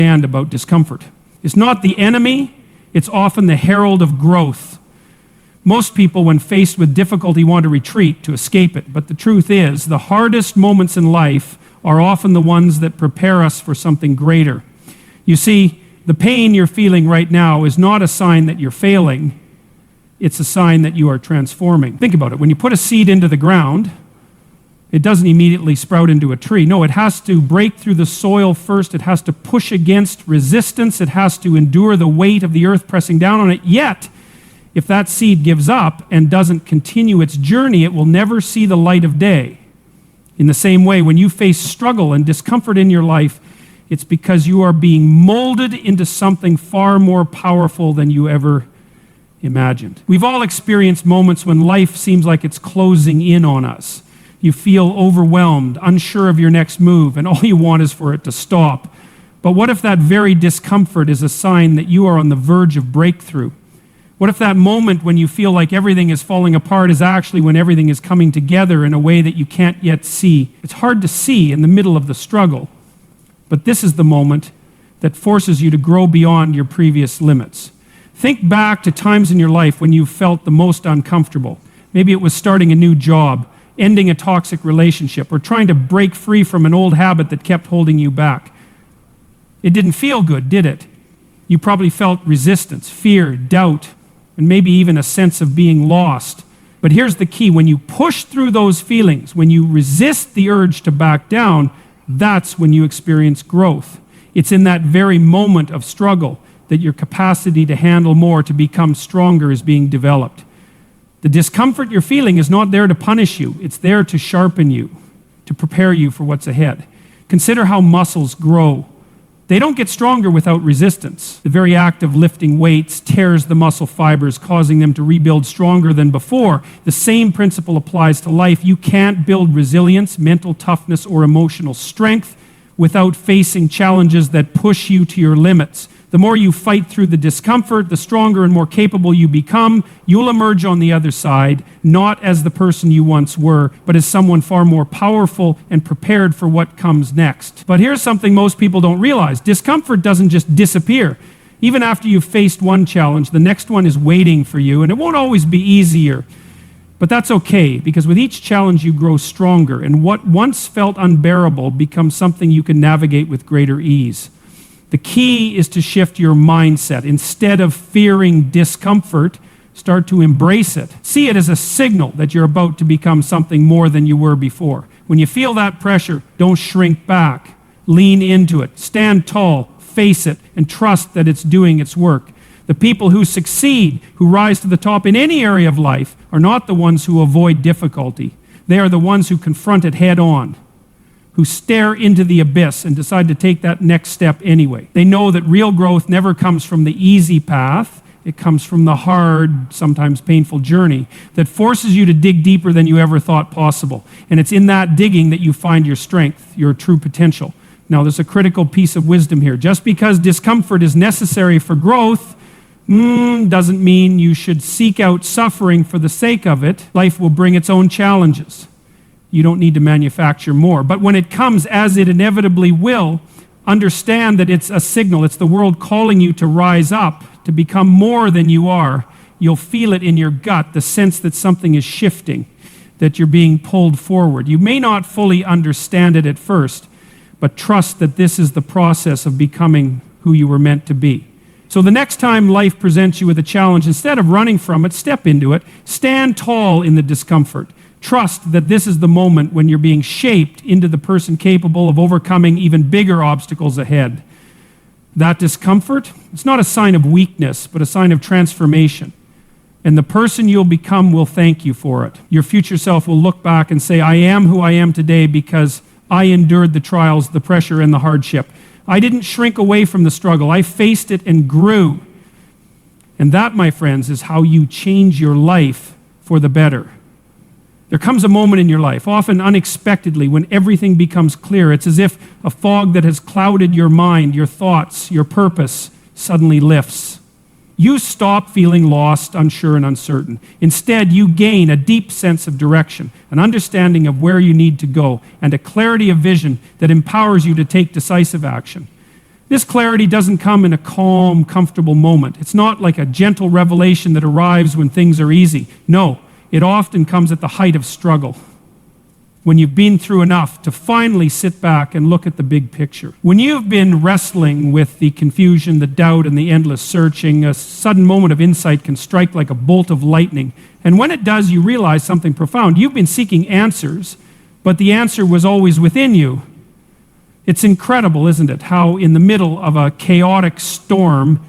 understand about discomfort. It's not the enemy, it's often the herald of growth. Most people, when faced with difficulty, want to retreat to escape it, but the truth is, the hardest moments in life are often the ones that prepare us for something greater. You see, the pain you're feeling right now is not a sign that you're failing, it's a sign that you are transforming. Think about it. When you put a seed into the ground, it doesn't immediately sprout into a tree. No, it has to break through the soil first. It has to push against resistance. It has to endure the weight of the earth pressing down on it. Yet, if that seed gives up and doesn't continue its journey, it will never see the light of day. In the same way, when you face struggle and discomfort in your life, it's because you are being molded into something far more powerful than you ever imagined. We've all experienced moments when life seems like it's closing in on us. You feel overwhelmed, unsure of your next move, and all you want is for it to stop. But what if that very discomfort is a sign that you are on the verge of breakthrough? What if that moment when you feel like everything is falling apart is actually when everything is coming together in a way that you can't yet see? It's hard to see in the middle of the struggle, but this is the moment that forces you to grow beyond your previous limits. Think back to times in your life when you felt the most uncomfortable. Maybe it was starting a new job, ending a toxic relationship, or trying to break free from an old habit that kept holding you back. It didn't feel good, did it? You probably felt resistance, fear, doubt, and maybe even a sense of being lost. But here's the key. When you push through those feelings, when you resist the urge to back down, that's when you experience growth. It's in that very moment of struggle that your capacity to handle more, to become stronger, is being developed. The discomfort you're feeling is not there to punish you. It's there to sharpen you, to prepare you for what's ahead. Consider how muscles grow. They don't get stronger without resistance. The very act of lifting weights tears the muscle fibers, causing them to rebuild stronger than before. The same principle applies to life. You can't build resilience, mental toughness, or emotional strength without facing challenges that push you to your limits. The more you fight through the discomfort, the stronger and more capable you become. You'll emerge on the other side, not as the person you once were, but as someone far more powerful and prepared for what comes next. But here's something most people don't realize. Discomfort doesn't just disappear. Even after you've faced one challenge, the next one is waiting for you, and it won't always be easier. But that's okay, because with each challenge you grow stronger, and what once felt unbearable becomes something you can navigate with greater ease. The key is to shift your mindset. Instead of fearing discomfort, start to embrace it. See it as a signal that you're about to become something more than you were before. When you feel that pressure, don't shrink back. Lean into it. Stand tall, face it, and trust that it's doing its work. The people who succeed, who rise to the top in any area of life, are not the ones who avoid difficulty. They are the ones who confront it head on, who stare into the abyss and decide to take that next step anyway. They know that real growth never comes from the easy path. It comes from the hard, sometimes painful journey that forces you to dig deeper than you ever thought possible. And it's in that digging that you find your strength, your true potential. Now, there's a critical piece of wisdom here. Just because discomfort is necessary for growth doesn't mean you should seek out suffering for the sake of it. Life will bring its own challenges. You don't need to manufacture more. But when it comes, as it inevitably will, understand that it's a signal. It's the world calling you to rise up, to become more than you are. You'll feel it in your gut, the sense that something is shifting, that you're being pulled forward. You may not fully understand it at first, but trust that this is the process of becoming who you were meant to be. So the next time life presents you with a challenge, instead of running from it, step into it. Stand tall in the discomfort. Trust that this is the moment when you're being shaped into the person capable of overcoming even bigger obstacles ahead. That discomfort, it's not a sign of weakness, but a sign of transformation. And the person you'll become will thank you for it. Your future self will look back and say, I am who I am today because I endured the trials, the pressure, and the hardship. I didn't shrink away from the struggle. I faced it and grew. And that, my friends, is how you change your life for the better. There comes a moment in your life, often unexpectedly, when everything becomes clear. It's as if a fog that has clouded your mind, your thoughts, your purpose, suddenly lifts. You stop feeling lost, unsure, and uncertain. Instead, you gain a deep sense of direction, an understanding of where you need to go, and a clarity of vision that empowers you to take decisive action. This clarity doesn't come in a calm, comfortable moment. It's not like a gentle revelation that arrives when things are easy. No, it often comes at the height of struggle, when you've been through enough to finally sit back and look at the big picture. When you've been wrestling with the confusion, the doubt, and the endless searching, a sudden moment of insight can strike like a bolt of lightning. And when it does, you realize something profound. You've been seeking answers, but the answer was always within you. It's incredible, isn't it, how in the middle of a chaotic storm,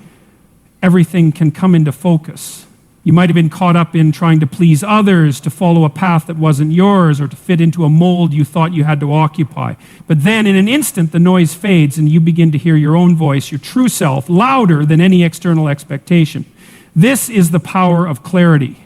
everything can come into focus. You might have been caught up in trying to please others, to follow a path that wasn't yours, or to fit into a mold you thought you had to occupy. But then in an instant, the noise fades and you begin to hear your own voice, your true self, louder than any external expectation. This is the power of clarity.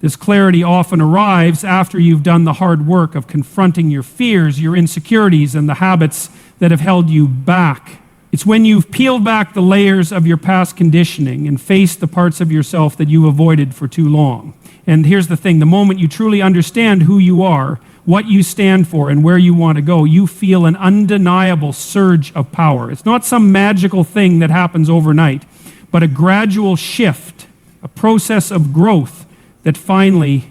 This clarity often arrives after you've done the hard work of confronting your fears, your insecurities, and the habits that have held you back. It's when you've peeled back the layers of your past conditioning and faced the parts of yourself that you avoided for too long. And here's the thing, the moment you truly understand who you are, what you stand for, and where you want to go, you feel an undeniable surge of power. It's not some magical thing that happens overnight, but a gradual shift, a process of growth that finally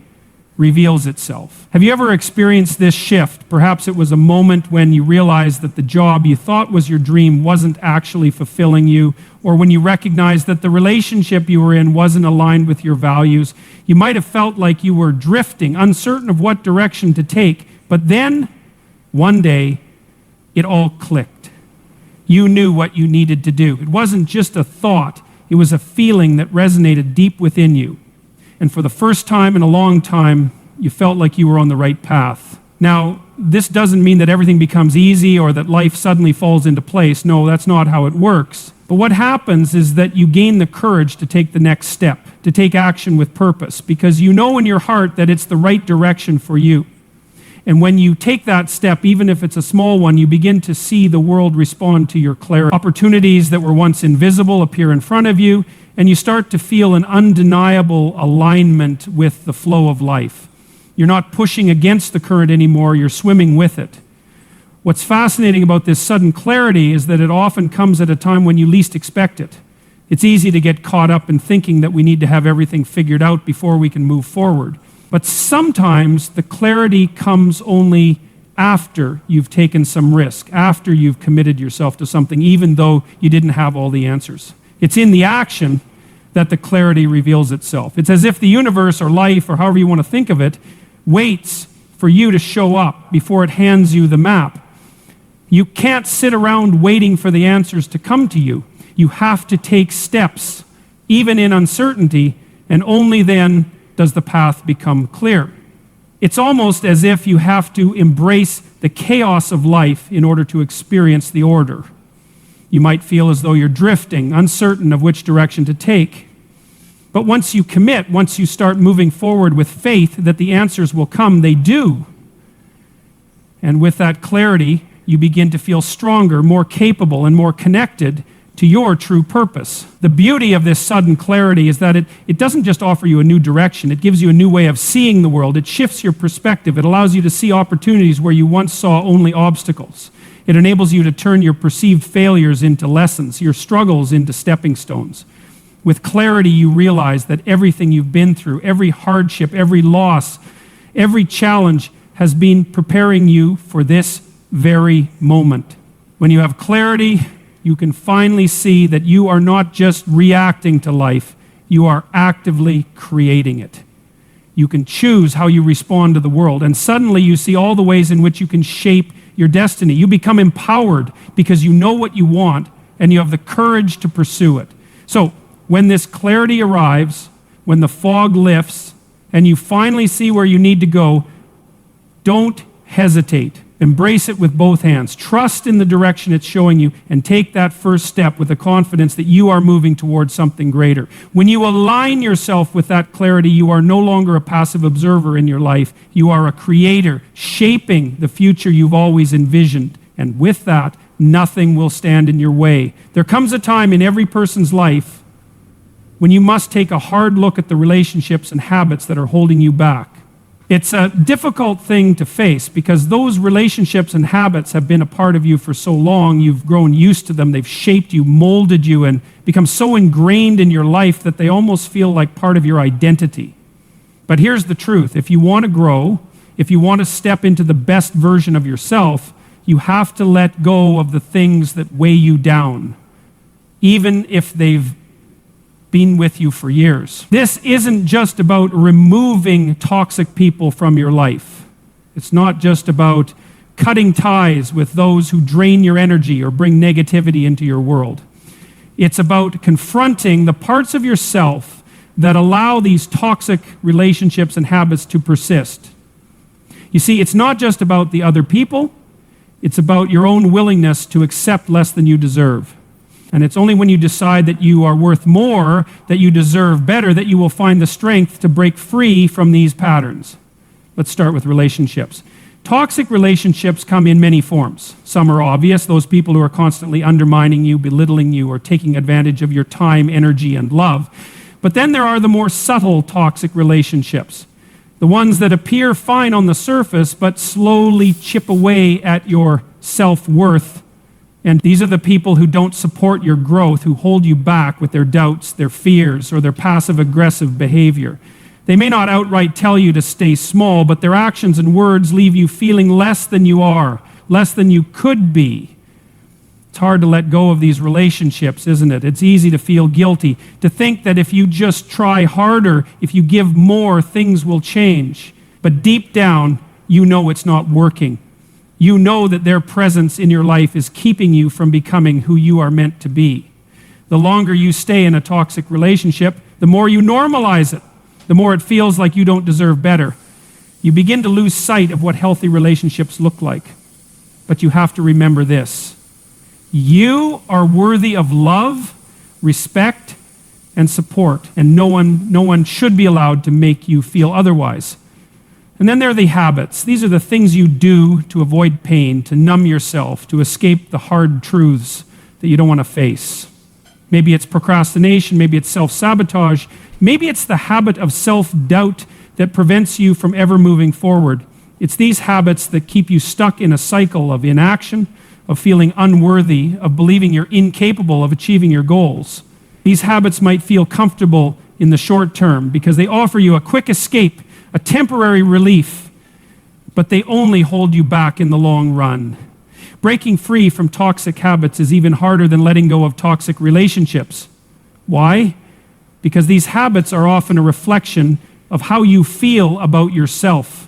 reveals itself. Have you ever experienced this shift? Perhaps it was a moment when you realized that the job you thought was your dream wasn't actually fulfilling you, or when you recognized that the relationship you were in wasn't aligned with your values. You might have felt like you were drifting, uncertain of what direction to take, but then, one day, it all clicked. You knew what you needed to do. It wasn't just a thought, it was a feeling that resonated deep within you. And for the first time in a long time, you felt like you were on the right path. Now, this doesn't mean that everything becomes easy or that life suddenly falls into place. No, that's not how it works. But what happens is that you gain the courage to take the next step, to take action with purpose, because you know in your heart that it's the right direction for you. And when you take that step, even if it's a small one, you begin to see the world respond to your clarity. Opportunities that were once invisible appear in front of you, and you start to feel an undeniable alignment with the flow of life. You're not pushing against the current anymore, you're swimming with it. What's fascinating about this sudden clarity is that it often comes at a time when you least expect it. It's easy to get caught up in thinking that we need to have everything figured out before we can move forward. But sometimes the clarity comes only after you've taken some risk, after you've committed yourself to something, even though you didn't have all the answers. It's in the action that the clarity reveals itself. It's as if the universe or life, or however you want to think of it, waits for you to show up before it hands you the map. You can't sit around waiting for the answers to come to you. You have to take steps, even in uncertainty, and only then does the path become clear. It's almost as if you have to embrace the chaos of life in order to experience the order. You might feel as though you're drifting, uncertain of which direction to take. But once you commit, once you start moving forward with faith that the answers will come, they do. And with that clarity, you begin to feel stronger, more capable, and more connected to your true purpose. The beauty of this sudden clarity is that it doesn't just offer you a new direction, it gives you a new way of seeing the world. It shifts your perspective. It allows you to see opportunities where you once saw only obstacles. It enables you to turn your perceived failures into lessons, your struggles into stepping stones. With clarity, you realize that everything you've been through, every hardship, every loss, every challenge has been preparing you for this very moment. When you have clarity, you can finally see that you are not just reacting to life, you are actively creating it. You can choose how you respond to the world, and suddenly you see all the ways in which you can shape your destiny. You become empowered because you know what you want and you have the courage to pursue it. So, when this clarity arrives, when the fog lifts, and you finally see where you need to go, don't hesitate. Embrace it with both hands. Trust in the direction it's showing you and take that first step with the confidence that you are moving towards something greater. When you align yourself with that clarity, you are no longer a passive observer in your life. You are a creator, shaping the future you've always envisioned. And with that, nothing will stand in your way. There comes a time in every person's life when you must take a hard look at the relationships and habits that are holding you back. It's a difficult thing to face because those relationships and habits have been a part of you for so long. You've grown used to them. They've shaped you, molded you, and become so ingrained in your life that they almost feel like part of your identity. But here's the truth. If you want to grow, if you want to step into the best version of yourself, you have to let go of the things that weigh you down, even if they've been with you for years. This isn't just about removing toxic people from your life. It's not just about cutting ties with those who drain your energy or bring negativity into your world. It's about confronting the parts of yourself that allow these toxic relationships and habits to persist. You see, it's not just about the other people, it's about your own willingness to accept less than you deserve. And it's only when you decide that you are worth more, that you deserve better, that you will find the strength to break free from these patterns. Let's start with relationships. Toxic relationships come in many forms. Some are obvious, those people who are constantly undermining you, belittling you, or taking advantage of your time, energy, and love. But then there are the more subtle toxic relationships, the ones that appear fine on the surface, but slowly chip away at your self-worth. And these are the people who don't support your growth, who hold you back with their doubts, their fears, or their passive-aggressive behavior. They may not outright tell you to stay small, but their actions and words leave you feeling less than you are, less than you could be. It's hard to let go of these relationships, isn't it? It's easy to feel guilty, to think that if you just try harder, if you give more, things will change. But deep down, you know it's not working. You know that their presence in your life is keeping you from becoming who you are meant to be. The longer you stay in a toxic relationship, the more you normalize it, the more it feels like you don't deserve better. You begin to lose sight of what healthy relationships look like. But you have to remember this. You are worthy of love, respect, and support, and no one should be allowed to make you feel otherwise. And then there are the habits. These are the things you do to avoid pain, to numb yourself, to escape the hard truths that you don't want to face. Maybe it's procrastination, maybe it's self-sabotage, maybe it's the habit of self-doubt that prevents you from ever moving forward. It's these habits that keep you stuck in a cycle of inaction, of feeling unworthy, of believing you're incapable of achieving your goals. These habits might feel comfortable in the short term because they offer you a quick escape, a temporary relief, but they only hold you back in the long run. Breaking free from toxic habits is even harder than letting go of toxic relationships. Why? Because these habits are often a reflection of how you feel about yourself,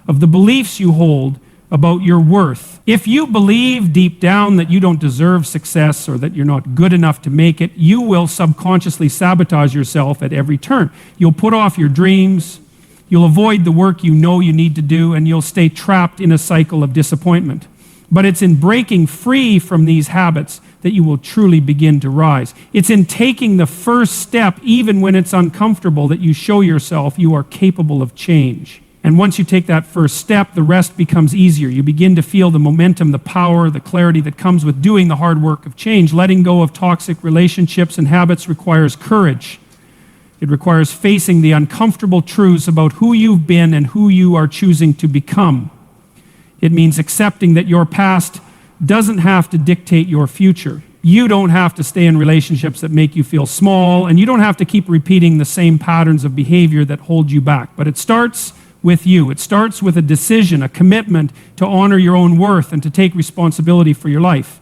of the beliefs you hold about your worth. If you believe deep down that you don't deserve success or that you're not good enough to make it, you will subconsciously sabotage yourself at every turn. You'll put off your dreams, you'll avoid the work you know you need to do, and you'll stay trapped in a cycle of disappointment. But it's in breaking free from these habits that you will truly begin to rise. It's in taking the first step, even when it's uncomfortable, that you show yourself you are capable of change. And once you take that first step, the rest becomes easier. You begin to feel the momentum, the power, the clarity that comes with doing the hard work of change. Letting go of toxic relationships and habits requires courage. It requires facing the uncomfortable truths about who you've been and who you are choosing to become. It means accepting that your past doesn't have to dictate your future. You don't have to stay in relationships that make you feel small, and you don't have to keep repeating the same patterns of behavior that hold you back. But it starts with you. It starts with a decision, a commitment to honor your own worth and to take responsibility for your life.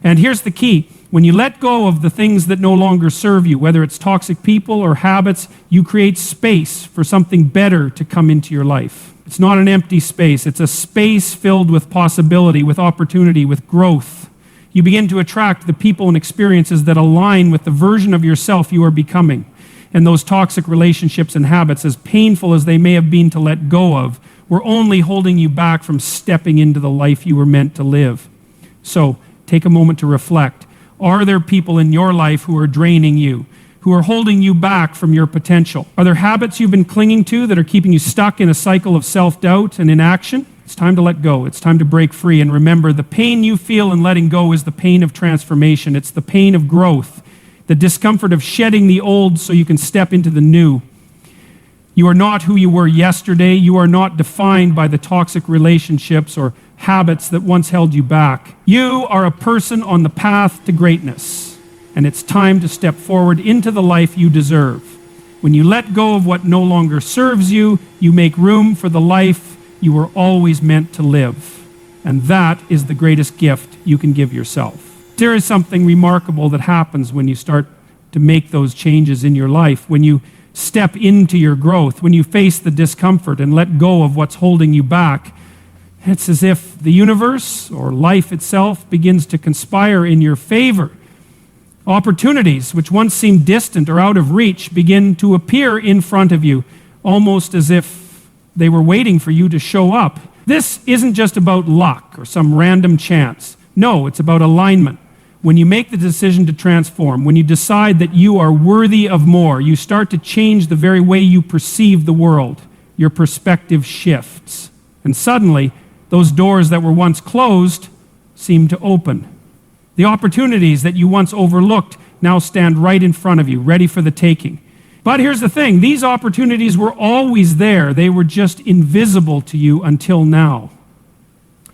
And here's the key. When you let go of the things that no longer serve you, whether it's toxic people or habits, you create space for something better to come into your life. It's not an empty space. It's a space filled with possibility, with opportunity, with growth. You begin to attract the people and experiences that align with the version of yourself you are becoming. And those toxic relationships and habits, as painful as they may have been to let go of, were only holding you back from stepping into the life you were meant to live. So, take a moment to reflect. Are there people in your life who are draining you, who are holding you back from your potential? Are there habits you've been clinging to that are keeping you stuck in a cycle of self-doubt and inaction? It's time to let go. It's time to break free. And remember, the pain you feel in letting go is the pain of transformation. It's the pain of growth, the discomfort of shedding the old so you can step into the new. You are not who you were yesterday. You are not defined by the toxic relationships or habits that once held you back. You are a person on the path to greatness, and it's time to step forward into the life you deserve. When you let go of what no longer serves you, you make room for the life you were always meant to live. And that is the greatest gift you can give yourself. There is something remarkable that happens when you start to make those changes in your life, when you step into your growth, when you face the discomfort and let go of what's holding you back. It's as if the universe or life itself begins to conspire in your favor. Opportunities which once seemed distant or out of reach begin to appear in front of you, almost as if they were waiting for you to show up. This isn't just about luck or some random chance. No, it's about alignment. When you make the decision to transform, when you decide that you are worthy of more, you start to change the very way you perceive the world. Your perspective shifts. And suddenly, those doors that were once closed seem to open. The opportunities that you once overlooked now stand right in front of you, ready for the taking. But here's the thing, these opportunities were always there. They were just invisible to you until now.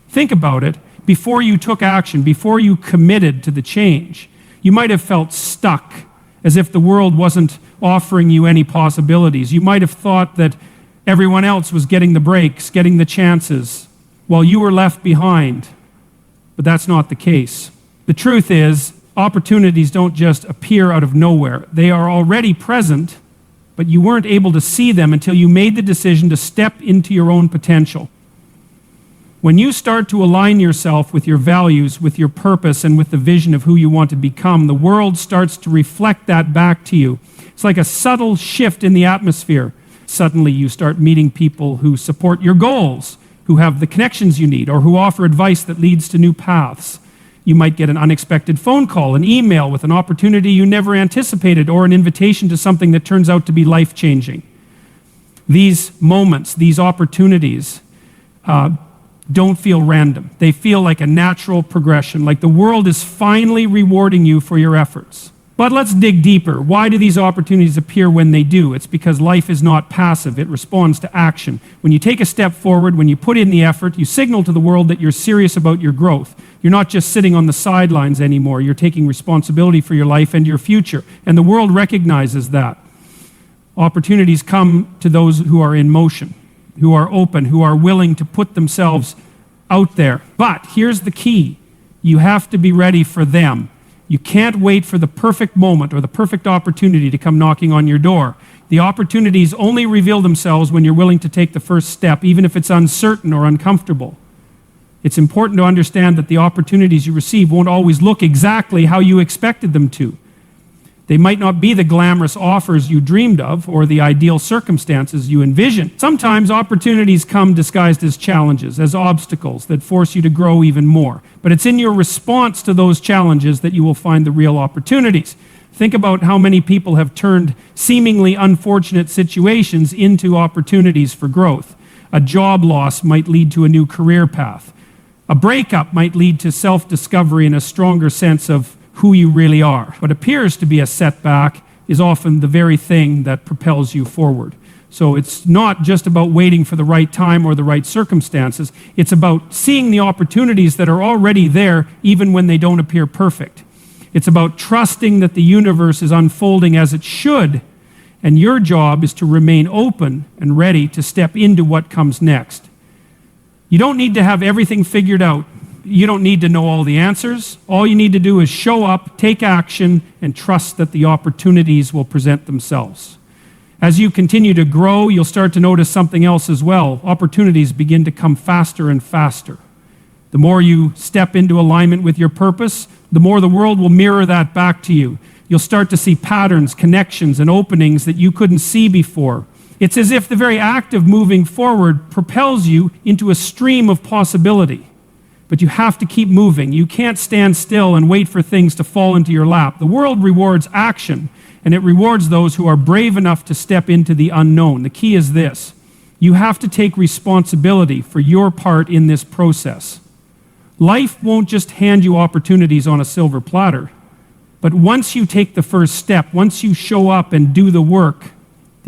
Think about it. Before you took action, before you committed to the change, you might have felt stuck, as if the world wasn't offering you any possibilities. You might have thought that everyone else was getting the breaks, getting the chances, while you were left behind. But that's not the case. The truth is, opportunities don't just appear out of nowhere. They are already present, but you weren't able to see them until you made the decision to step into your own potential. When you start to align yourself with your values, with your purpose, and with the vision of who you want to become, the world starts to reflect that back to you. It's like a subtle shift in the atmosphere. Suddenly you start meeting people who support your goals, who have the connections you need, or who offer advice that leads to new paths. You might get an unexpected phone call, an email with an opportunity you never anticipated, or an invitation to something that turns out to be life-changing. These moments, these opportunities, don't feel random. They feel like a natural progression, like the world is finally rewarding you for your efforts. But let's dig deeper. Why do these opportunities appear when they do? It's because life is not passive. It responds to action. When you take a step forward, when you put in the effort, you signal to the world that you're serious about your growth. You're not just sitting on the sidelines anymore. You're taking responsibility for your life and your future. And the world recognizes that. Opportunities come to those who are in motion, who are open, who are willing to put themselves out there. But here's the key. You have to be ready for them. You can't wait for the perfect moment or the perfect opportunity to come knocking on your door. The opportunities only reveal themselves when you're willing to take the first step, even if it's uncertain or uncomfortable. It's important to understand that the opportunities you receive won't always look exactly how you expected them to. They might not be the glamorous offers you dreamed of or the ideal circumstances you envisioned. Sometimes opportunities come disguised as challenges, as obstacles that force you to grow even more. But it's in your response to those challenges that you will find the real opportunities. Think about how many people have turned seemingly unfortunate situations into opportunities for growth. A job loss might lead to a new career path. A breakup might lead to self-discovery and a stronger sense of who you really are. What appears to be a setback is often the very thing that propels you forward. So it's not just about waiting for the right time or the right circumstances. It's about seeing the opportunities that are already there, even when they don't appear perfect. It's about trusting that the universe is unfolding as it should, and your job is to remain open and ready to step into what comes next. You don't need to have everything figured out. You don't need to know all the answers. All you need to do is show up, take action, and trust that the opportunities will present themselves. As you continue to grow, you'll start to notice something else as well. Opportunities begin to come faster and faster. The more you step into alignment with your purpose, the more the world will mirror that back to you. You'll start to see patterns, connections, and openings that you couldn't see before. It's as if the very act of moving forward propels you into a stream of possibility. But you have to keep moving. You can't stand still and wait for things to fall into your lap. The world rewards action, and it rewards those who are brave enough to step into the unknown. The key is this. You have to take responsibility for your part in this process. Life won't just hand you opportunities on a silver platter, but once you take the first step, once you show up and do the work,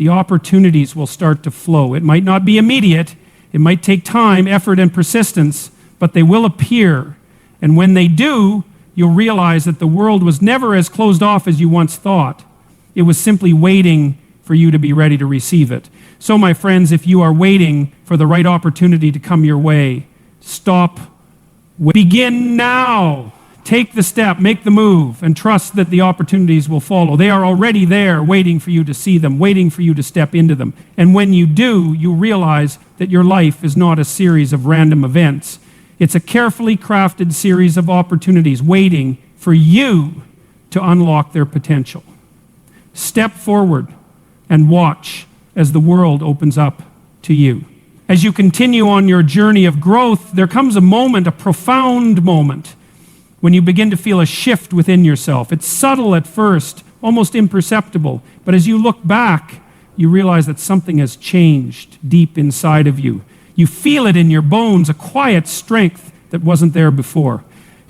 the opportunities will start to flow. It might not be immediate, it might take time, effort, and persistence, but they will appear. And when they do, you'll realize that the world was never as closed off as you once thought. It was simply waiting for you to be ready to receive it. So, my friends, if you are waiting for the right opportunity to come your way, stop. Begin now. Take the step, make the move, and trust that the opportunities will follow. They are already there, waiting for you to see them, waiting for you to step into them. And when you do, you realize that your life is not a series of random events. It's a carefully crafted series of opportunities waiting for you to unlock their potential. Step forward and watch as the world opens up to you. As you continue on your journey of growth, there comes a moment, a profound moment, when you begin to feel a shift within yourself. It's subtle at first, almost imperceptible, but as you look back, you realize that something has changed deep inside of you. You feel it in your bones, a quiet strength that wasn't there before.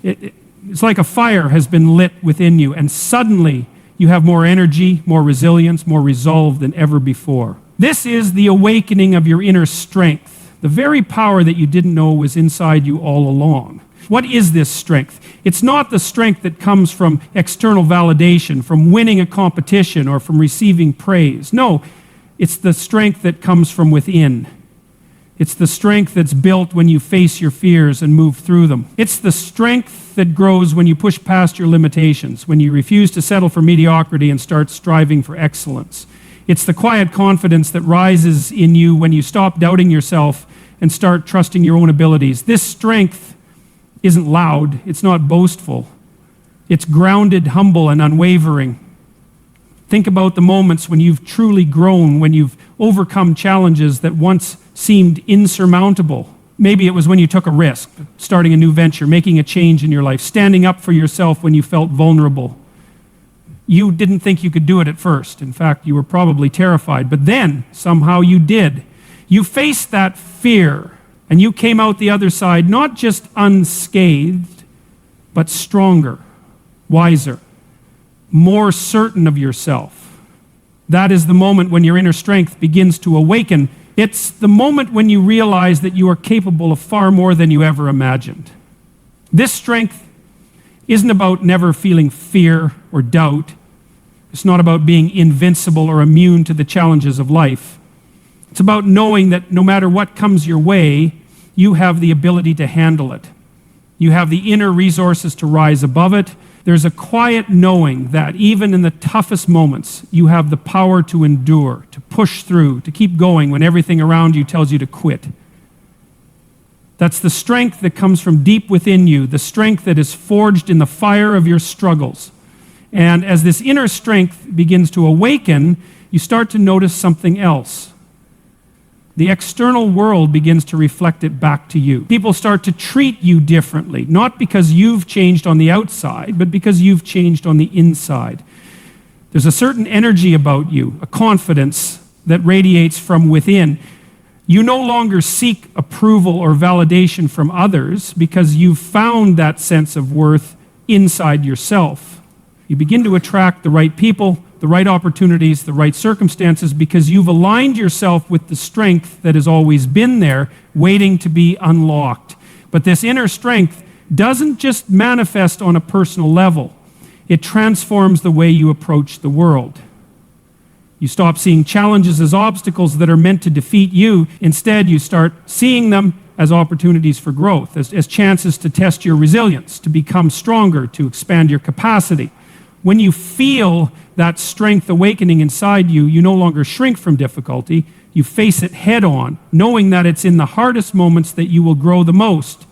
It's like a fire has been lit within you, and suddenly you have more energy, more resilience, more resolve than ever before. This is the awakening of your inner strength, the very power that you didn't know was inside you all along. What is this strength? It's not the strength that comes from external validation, from winning a competition, or from receiving praise. No, it's the strength that comes from within. It's the strength that's built when you face your fears and move through them. It's the strength that grows when you push past your limitations, when you refuse to settle for mediocrity and start striving for excellence. It's the quiet confidence that rises in you when you stop doubting yourself and start trusting your own abilities. This strength isn't loud, it's not boastful. It's grounded, humble, and unwavering. Think about the moments when you've truly grown, when you've overcome challenges that once seemed insurmountable. Maybe it was when you took a risk, starting a new venture, making a change in your life, standing up for yourself when you felt vulnerable. You didn't think you could do it at first. In fact, you were probably terrified, but then somehow you did. You faced that fear, and you came out the other side not just unscathed, but stronger, wiser, more certain of yourself. That is the moment when your inner strength begins to awaken. It's the moment when you realize that you are capable of far more than you ever imagined. This strength isn't about never feeling fear or doubt. It's not about being invincible or immune to the challenges of life. It's about knowing that no matter what comes your way, you have the ability to handle it. You have the inner resources to rise above it. There's a quiet knowing that even in the toughest moments, you have the power to endure, to push through, to keep going when everything around you tells you to quit. That's the strength that comes from deep within you, the strength that is forged in the fire of your struggles. And as this inner strength begins to awaken, you start to notice something else. The external world begins to reflect it back to you. People start to treat you differently, not because you've changed on the outside, but because you've changed on the inside. There's a certain energy about you, a confidence that radiates from within. You no longer seek approval or validation from others because you've found that sense of worth inside yourself. You begin to attract the right people, the right opportunities, the right circumstances, because you've aligned yourself with the strength that has always been there, waiting to be unlocked. But this inner strength doesn't just manifest on a personal level. It transforms the way you approach the world. You stop seeing challenges as obstacles that are meant to defeat you. Instead, you start seeing them as opportunities for growth, as chances to test your resilience, to become stronger, to expand your capacity. When you feel that strength awakening inside you, you no longer shrink from difficulty. You face it head on, knowing that it's in the hardest moments that you will grow the most.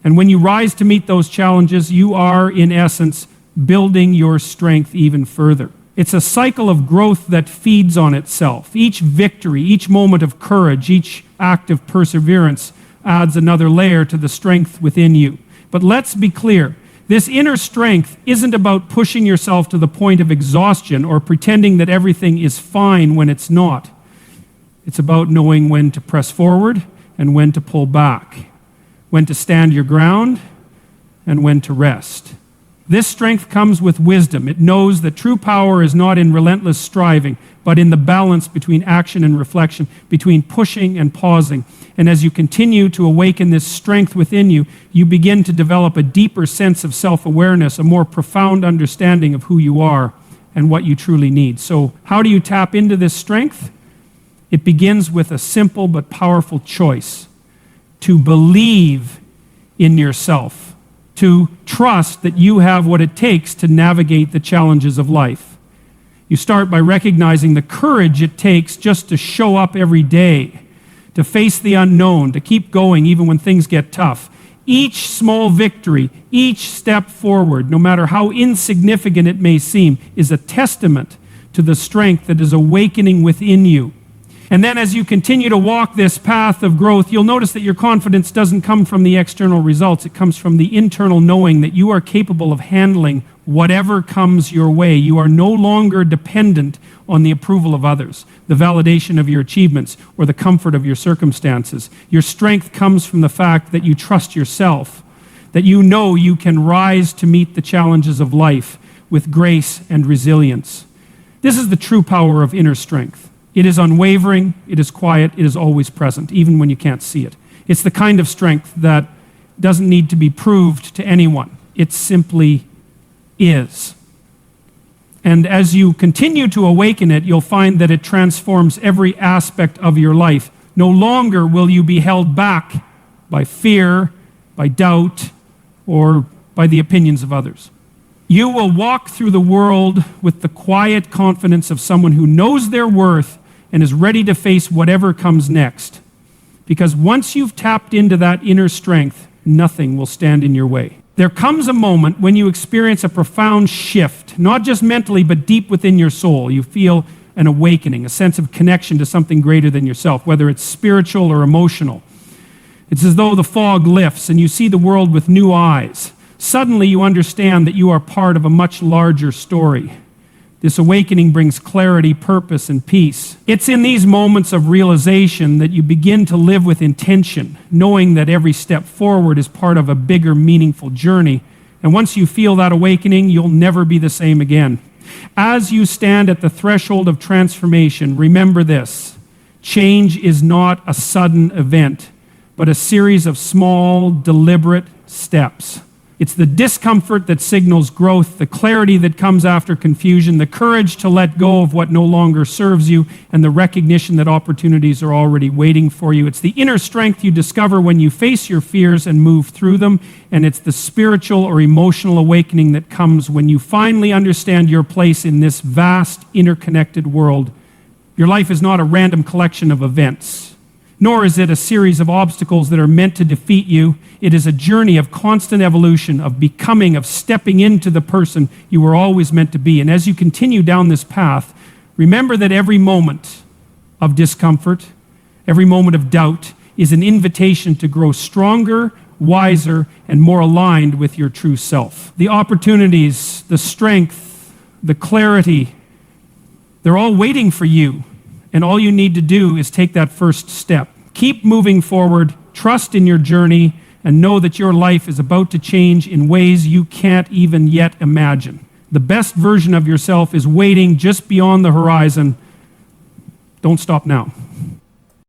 And when you rise to meet those challenges, you are, in essence, building your strength even further. It's a cycle of growth that feeds on itself. Each victory, each moment of courage, each act of perseverance adds another layer to the strength within you. But let's be clear. This inner strength isn't about pushing yourself to the point of exhaustion or pretending that everything is fine when it's not. It's about knowing when to press forward and when to pull back, when to stand your ground and when to rest. This strength comes with wisdom. It knows that true power is not in relentless striving, but in the balance between action and reflection, between pushing and pausing. And as you continue to awaken this strength within you, you begin to develop a deeper sense of self-awareness, a more profound understanding of who you are and what you truly need. So how do you tap into this strength? It begins with a simple but powerful choice: to believe in yourself, to trust that you have what it takes to navigate the challenges of life. You start by recognizing the courage it takes just to show up every day, to face the unknown, to keep going even when things get tough. Each small victory, each step forward, no matter how insignificant it may seem, is a testament to the strength that is awakening within you. And then as you continue to walk this path of growth, you'll notice that your confidence doesn't come from the external results. It comes from the internal knowing that you are capable of handling whatever comes your way. You are no longer dependent on the approval of others, the validation of your achievements, or the comfort of your circumstances. Your strength comes from the fact that you trust yourself, that you know you can rise to meet the challenges of life with grace and resilience. This is the true power of inner strength. It is unwavering, it is quiet, it is always present, even when you can't see it. It's the kind of strength that doesn't need to be proved to anyone. It simply is. And as you continue to awaken it, you'll find that it transforms every aspect of your life. No longer will you be held back by fear, by doubt, or by the opinions of others. You will walk through the world with the quiet confidence of someone who knows their worth and is ready to face whatever comes next. Because once you've tapped into that inner strength, nothing will stand in your way. There comes a moment when you experience a profound shift, not just mentally, but deep within your soul. You feel an awakening, a sense of connection to something greater than yourself, whether it's spiritual or emotional. It's as though the fog lifts and you see the world with new eyes. Suddenly you understand that you are part of a much larger story. This awakening brings clarity, purpose, and peace. It's in these moments of realization that you begin to live with intention, knowing that every step forward is part of a bigger, meaningful journey. And once you feel that awakening, you'll never be the same again. As you stand at the threshold of transformation, remember this: change is not a sudden event, but a series of small, deliberate steps. It's the discomfort that signals growth, the clarity that comes after confusion, the courage to let go of what no longer serves you, and the recognition that opportunities are already waiting for you. It's the inner strength you discover when you face your fears and move through them, and it's the spiritual or emotional awakening that comes when you finally understand your place in this vast, interconnected world. Your life is not a random collection of events, nor is it a series of obstacles that are meant to defeat you. It is a journey of constant evolution, of becoming, of stepping into the person you were always meant to be. And as you continue down this path, remember that every moment of discomfort, every moment of doubt is an invitation to grow stronger, wiser, and more aligned with your true self. The opportunities, the strength, the clarity, they're all waiting for you. And all you need to do is take that first step. Keep moving forward, trust in your journey, and know that your life is about to change in ways you can't even yet imagine. The best version of yourself is waiting just beyond the horizon. Don't stop now.